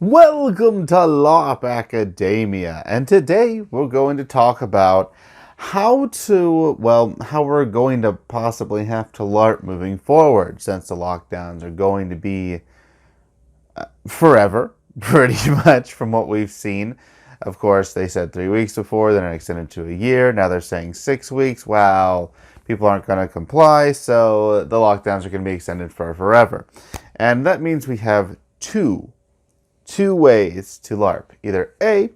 Welcome to Larp Academia, and today we're going to talk about how we're going to possibly have to LARP moving forward, since the lockdowns are going to be forever, pretty much, from what we've seen. Of course, they said 3 weeks before, then it extended to a year. Now they're saying 6 weeks. Well, people aren't going to comply, so the lockdowns are going to be extended for forever. And that means we have two ways to LARP. Either A,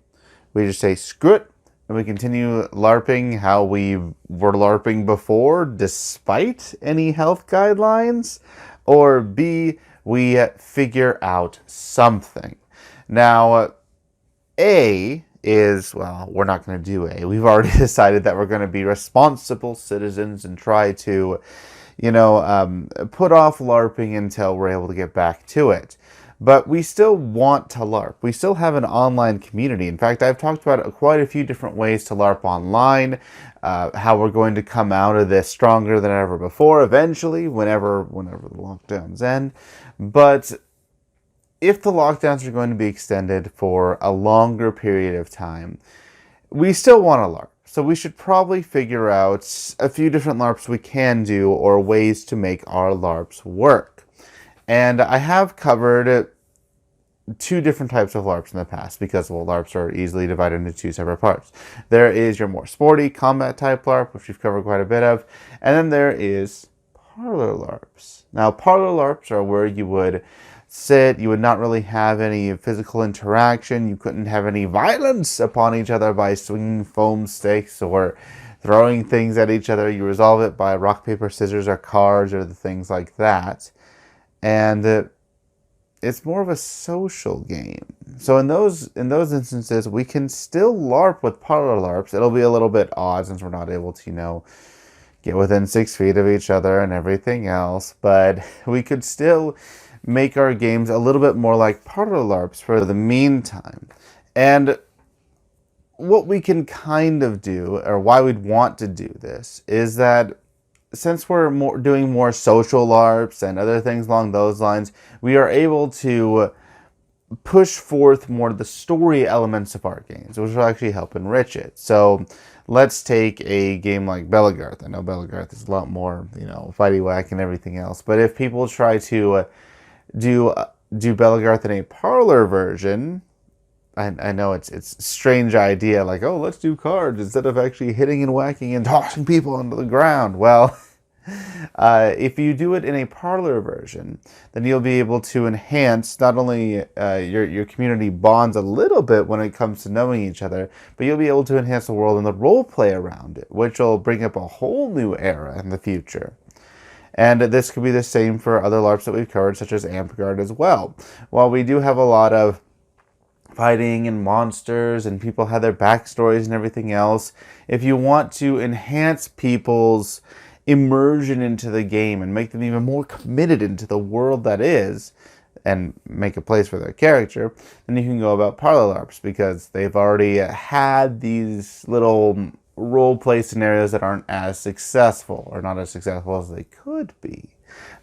we just say screw it, and we continue LARPing how we were LARPing before, despite any health guidelines, or B, we figure out something. Now, A is, well, we're not going to do A. We've already decided that we're going to be responsible citizens and try to, put off LARPing until we're able to get back to it. But we still want to LARP. We still have an online community. In fact, I've talked about quite a few different ways to LARP online, how we're going to come out of this stronger than ever before, eventually, whenever the lockdowns end. But if the lockdowns are going to be extended for a longer period of time, we still want to LARP. So we should probably figure out a few different LARPs we can do or ways to make our LARPs work. And I have covered two different types of LARPs in the past because, well, LARPs are easily divided into two separate parts. There is your more sporty combat type LARP, which we've covered quite a bit of, and then there is parlor LARPs. Now, parlor LARPs are where you would sit, you would not really have any physical interaction, you couldn't have any violence upon each other by swinging foam sticks or throwing things at each other. You resolve it by rock, paper, scissors, or cards, or the things like that. And it's more of a social game. So in those instances, we can still LARP with parlor LARPs. It'll be a little bit odd since we're not able to, get within 6 feet of each other and everything else. But we could still make our games a little bit more like parlor LARPs for the meantime. And what we can kind of do, or why we'd want to do this, is that since we're doing more social LARPs and other things along those lines, we are able to push forth more of the story elements of our games, which will actually help enrich it. So let's take a game like Belagarth. I know Belagarth is a lot more, fighty whack and everything else. But if people try to do Belagarth in a parlor version, I know it's a strange idea, like, oh, let's do cards instead of actually hitting and whacking and tossing people onto the ground. Well, if you do it in a parlor version, then you'll be able to enhance not only your community bonds a little bit when it comes to knowing each other, but you'll be able to enhance the world and the role play around it, which will bring up a whole new era in the future. And this could be the same for other LARPs that we've covered, such as Amtgard as well. While we do have a lot of fighting and monsters and people have their backstories and everything else, if you want to enhance people's immersion into the game and make them even more committed into the world that is, and make a place for their character, then you can go about parlor LARPs, because they've already had these little role play scenarios that aren't as successful, or not as successful as they could be.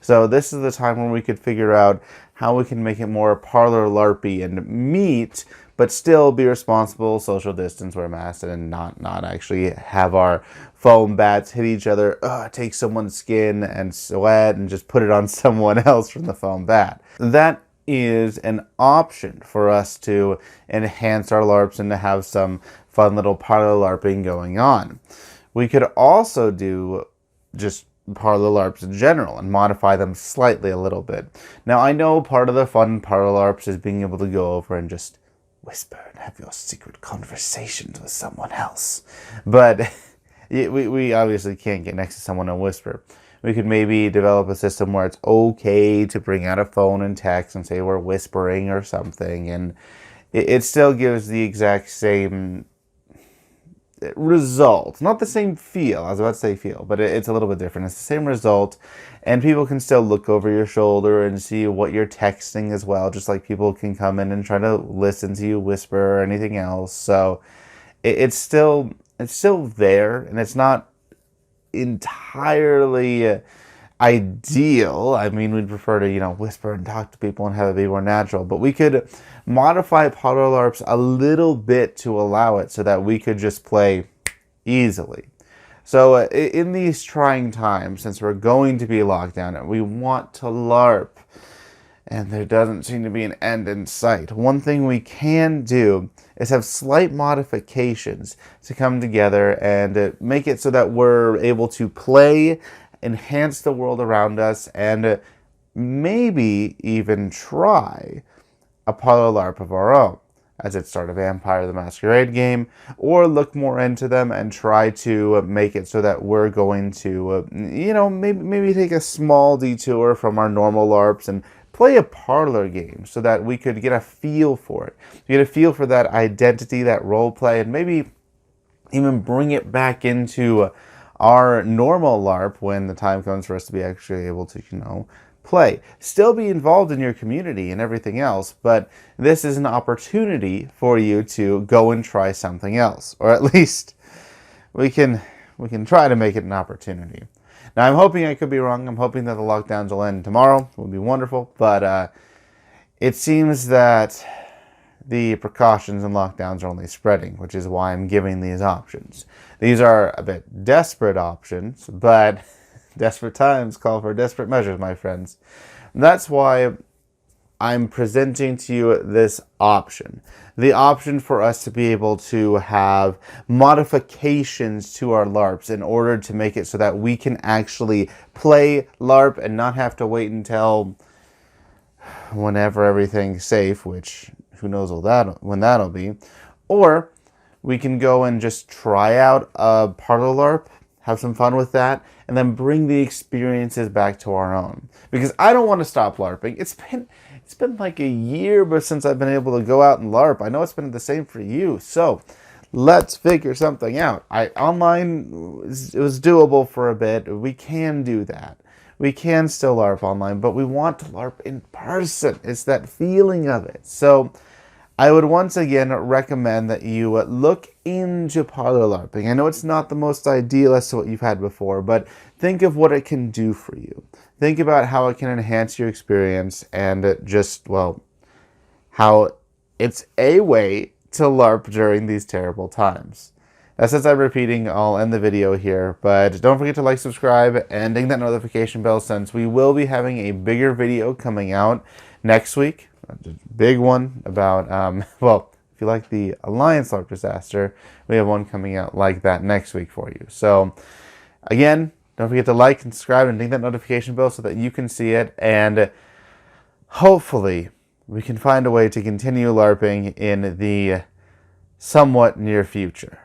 So this is the time when we could figure out how we can make it more parlor LARPy and meet, but still be responsible, social distance, wear masks, and not actually have our foam bats hit each other, take someone's skin and sweat and just put it on someone else from the foam bat. That is an option for us to enhance our LARPs and to have some fun little parlor LARPing going on. We could also do just parlor LARPs in general and modify them slightly a little bit. Now, I know part of the fun parlor LARPs is being able to go over and just whisper and have your secret conversations with someone else. But we obviously can't get next to someone and whisper. We could maybe develop a system where it's okay to bring out a phone and text and say we're whispering or something, and it still gives the exact same result. Not the same feel, I was about to say feel, but it's a little bit different. It's the same result, and people can still look over your shoulder and see what you're texting as well, just like people can come in and try to listen to you whisper or anything else. So it's still there, and it's not entirely ideal. I mean, we'd prefer to, whisper and talk to people and have it be more natural. But we could modify parlor LARPs a little bit to allow it so that we could just play easily. So in these trying times, since we're going to be locked down and we want to LARP, and there doesn't seem to be an end in sight, one thing we can do is have slight modifications to come together and make it so that we're able to play, enhance the world around us, and maybe even try a parlor LARP of our own, as it start a Vampire the Masquerade game, or look more into them and try to make it so that we're going to, maybe take a small detour from our normal LARPs and play a parlor game so that we could get a feel for it. Get a feel for that identity, that role play, and maybe even bring it back into our normal LARP when the time comes for us to be actually able to, play. Still be involved in your community and everything else, but this is an opportunity for you to go and try something else. Or at least we can try to make it an opportunity. Now, I'm hoping I could be wrong. I'm hoping that the lockdowns will end tomorrow. It would be wonderful. But it seems that the precautions and lockdowns are only spreading, which is why I'm giving these options. These are a bit desperate options, but desperate times call for desperate measures, my friends. And that's why I'm presenting to you this option. The option for us to be able to have modifications to our LARPs in order to make it so that we can actually play LARP and not have to wait until whenever everything's safe, which who knows when that'll be. Or we can go and just try out a parlor LARP, have some fun with that, and then bring the experiences back to our own. Because I don't want to stop LARPing. It's been like a year but since I've been able to go out and LARP. I know it's been the same for you. So let's figure something out. Online, it was doable for a bit. We can do that. We can still LARP online, but we want to LARP in person. It's that feeling of it. So I would once again recommend that you look into parlor LARPing. I know it's not the most ideal as to what you've had before, but think of what it can do for you. Think about how it can enhance your experience and just, how it's a way to LARP during these terrible times. Now, since I'm repeating, I'll end the video here, but don't forget to like, subscribe, and ding that notification bell, since we will be having a bigger video coming out next week. A big one about, if you like the Alliance LARP disaster, we have one coming out like that next week for you. So, again, don't forget to like and subscribe and ding that notification bell so that you can see it, and hopefully we can find a way to continue LARPing in the somewhat near future.